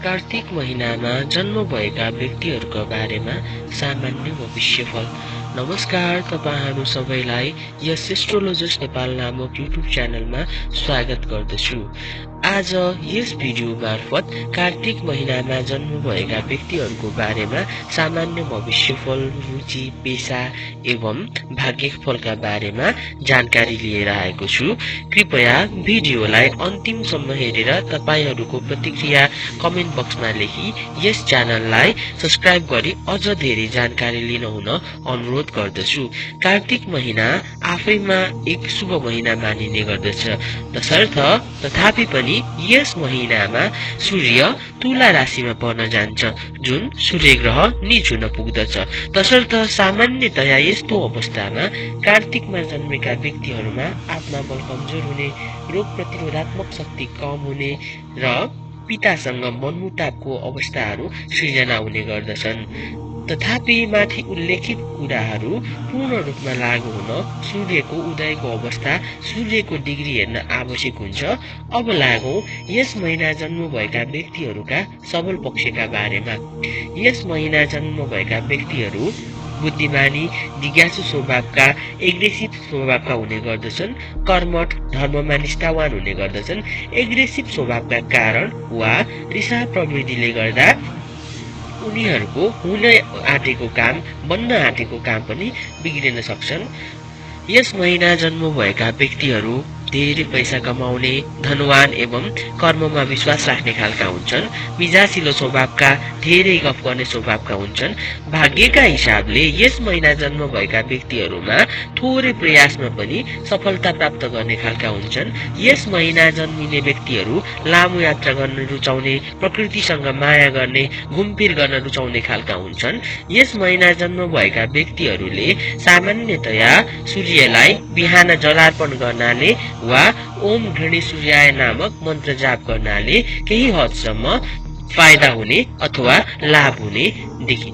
कार्तिक महिनामा जन्म भएका व्यक्तिहरूका बारेमा सामान्य भविष्यफल। नमस्कार, तपाईहरू सबैलाई यस एस्ट्रोलोजर्स नेपाल नामक युट्युब च्यानलमा स्वागत गर्दछु। आज यस भिडियो मार्फत कार्तिक महिनामा जन्म भएका व्यक्तिहरूको बारेमा सामान्य भविष्यफल, रुचि, पेशा एवं भाग्यफलका बारेमा जानकारी लिएर आएको छु। कृपया भिडियोलाई अन्तिमसम्म हेरेर तपाईहरूको प्रतिक्रिया कमेन्ट बक्समा लेखी यस च्यानललाई सब्स्क्राइब गरी अझ धेरै जानकारी लिन हुन अनुरोध गर्दछु। कार्तिक महिना आफैमा एक शुभ महिना मानिने गर्दछ। तथापि पनि यस महिनामा सूर्य तुला राशिमा पर्न जान्छ, जुन सूर्य ग्रह नीच हुन पुग्दछ। तसर्थ सामान्यतया यस्तो अवस्थामा कार्तिकमा जन्मेका व्यक्तिहरूमा आत्मबल कमजोर हुने, रोग प्रतिरोधात्मक शक्ति कम हुने र पितासँग मनमुटावको अवस्थाहरू सृजना हुने गर्दछन्। तथापि माथि उल्लेखित कुराहरू पूर्ण रूपमा लागू हुन सूर्यको उदयको अवस्था, सूर्यको डिग्री हेर्न आवश्यक हुन्छ। अब लागौं यस महिना जन्म भएका व्यक्तिहरूका सबल पक्षका बारेमा। यस महिना जन्म भएका व्यक्तिहरू बुद्धिमानी, जिज्ञासु स्वभावका, एग्रेसिभ स्वभावका हुने गर्दछन्। कर्मठ, धर्ममा निष्ठावान हुने गर्दछन्। एग्रेसिभ स्वभावका कारण वा रिसाव प्रवृत्तिले गर्दा उनीहरूको हुन आँटेको काम, बन्न आँटेको काम पनि बिग्रिन सक्छन्। यस महिना जन्म भएका व्यक्तिहरू धेरै पैसा कमाउने, धनवान एवं कर्ममा विश्वास राख्ने खालका हुन्छन्। मिजासिलो स्वभावका, धेरै गफ गर्ने स्वभावका हुन्छन्। भाग्यका हिसाबले यस महिना जन्म भएका व्यक्तिहरूमा थोरै प्रयासमा पनि सफलता प्राप्त गर्ने खालका हुन्छन्। यस महिना जन्मिने व्यक्तिहरू लामो यात्रा गर्न रुचाउने, प्रकृतिसँग माया गर्ने, घुमफिर गर्न रुचाउने खालका हुन्छन्। यस महिना जन्म भएका व्यक्तिहरूले सामान्यतया सूर्यलाई बिहान जलार्पण गर्नाले वा ओम घृणी सूर्याय नामक मन्त्र जाप गर्नाले केही हदसम्म फाइदा हुने अथवा लाभ हुने देखिन्छ।